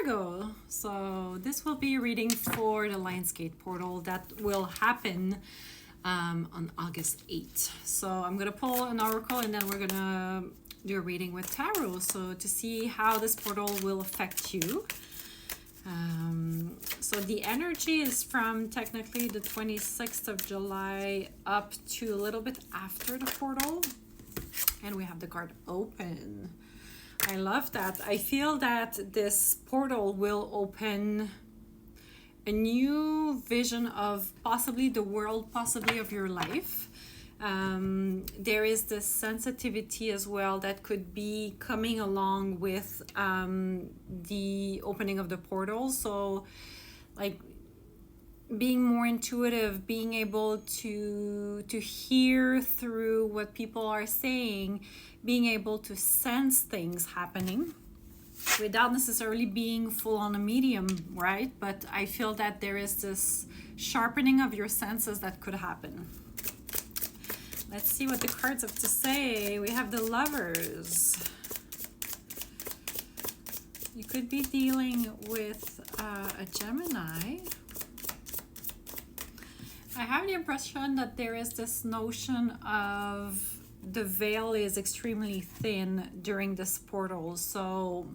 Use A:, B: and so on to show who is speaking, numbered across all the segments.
A: Virgo. So this will be a reading for the Lionsgate portal that will happen on August 8th. So I'm going to pull an oracle and then we're going to do a reading with tarot. So to see how this portal will affect you. So the energy is from technically the 26th of July up to a little bit after the portal. And we have the card open. I love that. I feel that this portal will open a new vision of possibly the world, possibly of your life. There is this sensitivity as well that could be coming along with the opening of the portal. So like being more intuitive, being able to hear through what people are saying, being able to sense things happening without necessarily being full on a medium, right? But I feel that there is this sharpening of your senses that could happen. Let's see what the cards have to say. We have the Lovers. You could be dealing with a Gemini. I have the impression that there is this notion of the veil is extremely thin during this portal. So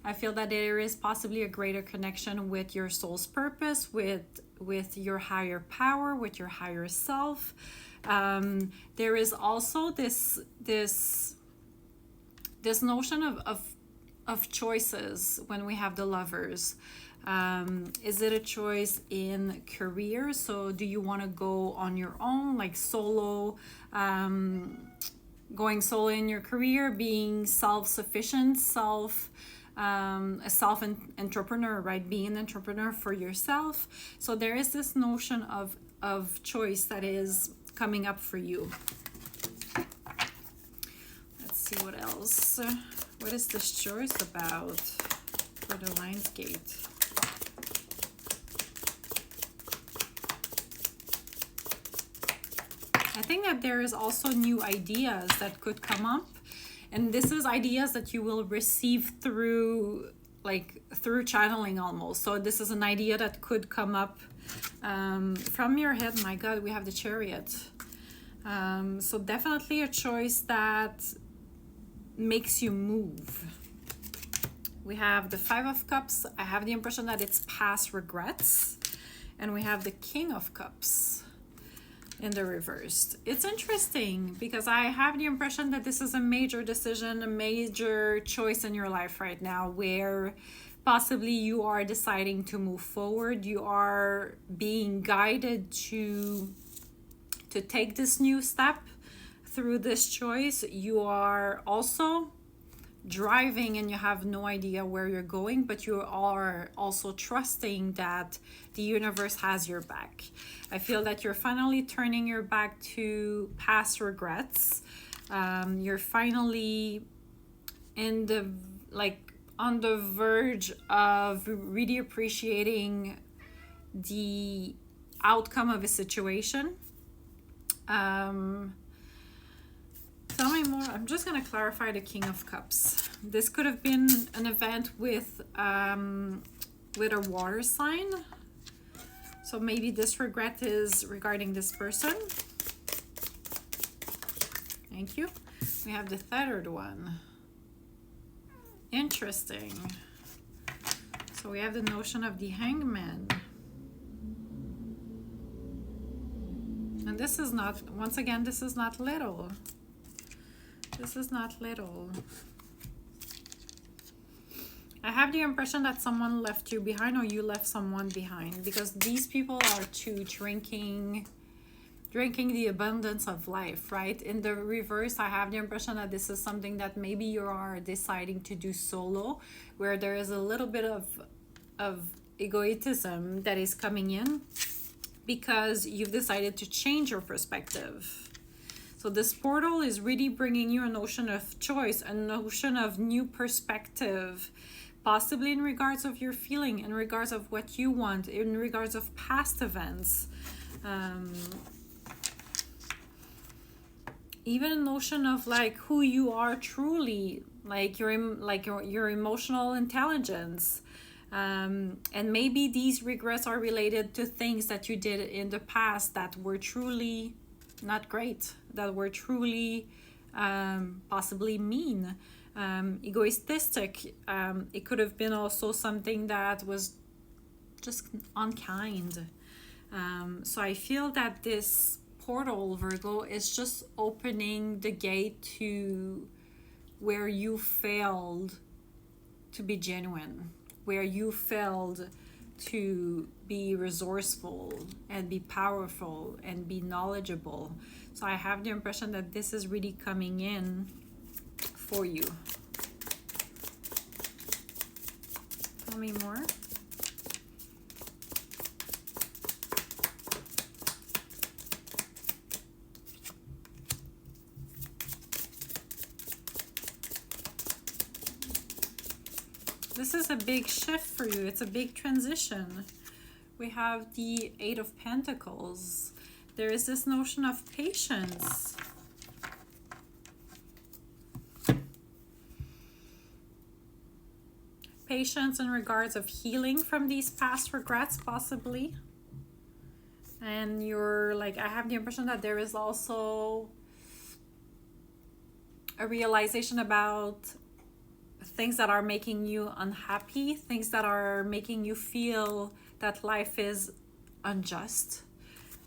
A: I feel that there is possibly a greater connection with your soul's purpose, with your higher power, with your higher self. There is also this notion of choices when we have the Lovers. Is it a choice in career? So do you want to go on your own, like solo, going solo in your career, being self-sufficient, a self-entrepreneur, right? Being an entrepreneur for yourself. So there is this notion of choice that is coming up for you. Let's see what else. What is this choice about for the Lionsgate? I think that there is also new ideas that could come up, and this is ideas that you will receive through channeling almost. So this is an idea that could come up from your head. My God, we have the Chariot. So definitely a choice that makes you move. We have the Five of Cups. I have the impression that it's past regrets. And we have the King of Cups in the reversed. It's interesting because I have the impression that this is a major decision, a major choice in your life right now, where possibly you are deciding to move forward. You are being guided to take this new step through this choice. You are also driving and you have no idea where you're going, but you are also trusting that the universe has your back. I feel that you're finally turning your back to past regrets. You're finally on the verge of really appreciating the outcome of a situation. Tell me more. I'm just going to clarify the King of Cups. This could have been an event with a water sign. So maybe this regret is regarding this person. Thank you. We have the third one. Interesting. So we have the notion of the Hangman. And this is not, once again, this is not little. This is not little. I have the impression that someone left you behind or you left someone behind, because these people are too drinking the abundance of life, right? In the reverse, I have the impression that this is something that maybe you are deciding to do solo, where there is a little bit of egoism that is coming in because you've decided to change your perspective. So this portal is really bringing you a notion of choice, a notion of new perspective, possibly in regards of your feeling, in regards of what you want, in regards of past events. Even a notion of like who you are truly, like your emotional intelligence, And maybe these regrets are related to things that you did in the past that were truly not great, that were truly possibly mean, egoistic. It could have been also something that was just unkind. So I feel that this portal, Virgo, is just opening the gate to where you failed to be genuine, where you failed to be resourceful and be powerful and be knowledgeable. So I have the impression that this is really coming in for you. Tell me more. This is a big shift for you. It's a big transition. We have the Eight of Pentacles. There is this notion of patience. Patience in regards of healing from these past regrets, possibly. And you're like, I have the impression that there is also a realization about things that are making you unhappy, things that are making you feel that life is unjust,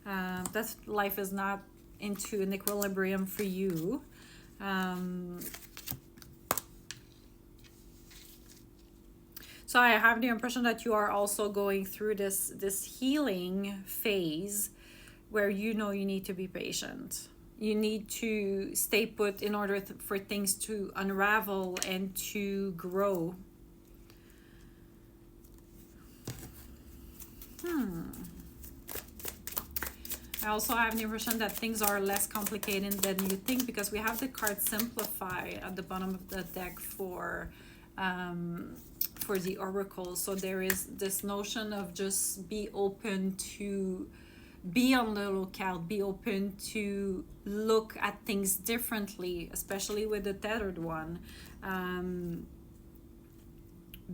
A: that life is not into an equilibrium for you. So I have the impression that you are also going through this healing phase where you know you need to be patient. You need to stay put in order for things to unravel and to grow. I also have the impression that things are less complicated than you think, because we have the card Simplify at the bottom of the deck for the oracle. So there is this notion of just be open to be on the lookout, be open to look at things differently, especially with the tethered one.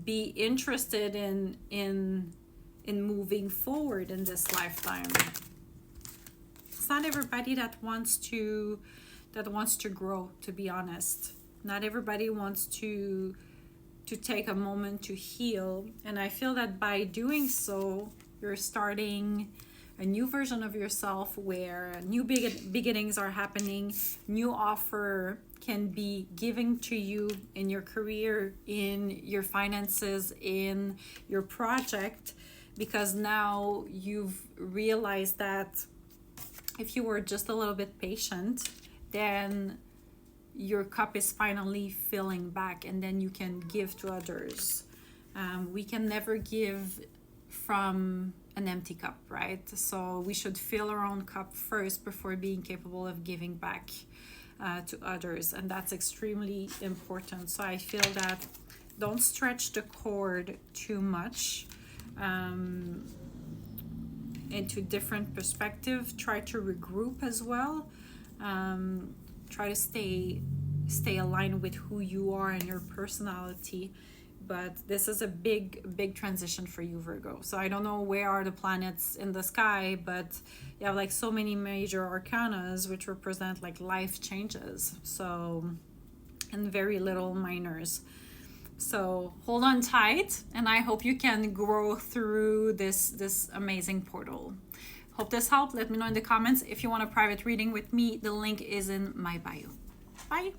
A: Be interested in moving forward in this lifetime. It's not everybody that wants to grow, to be honest. Not everybody wants to take a moment to heal, and I feel that by doing so, you're starting a new version of yourself where new beginnings are happening. New offer can be given to you in your career, in your finances, in your project, because now you've realized that if you were just a little bit patient, then your cup is finally filling back, and then you can give to others. We can never give from an empty cup, right? So we should fill our own cup first before being capable of giving back to others, and that's extremely important. So I feel that don't stretch the cord too much into different perspective. Try to regroup as well. Try to stay aligned with who you are and your personality. But this is a big transition for you, Virgo. So I don't know where are the planets in the sky, but you have like so many major arcanas which represent like life changes, so, and very little minors. So hold on tight, and I hope you can grow through this amazing portal. Hope this helped. Let me know in the comments. If you want a private reading with me, the link is in my bio. Bye.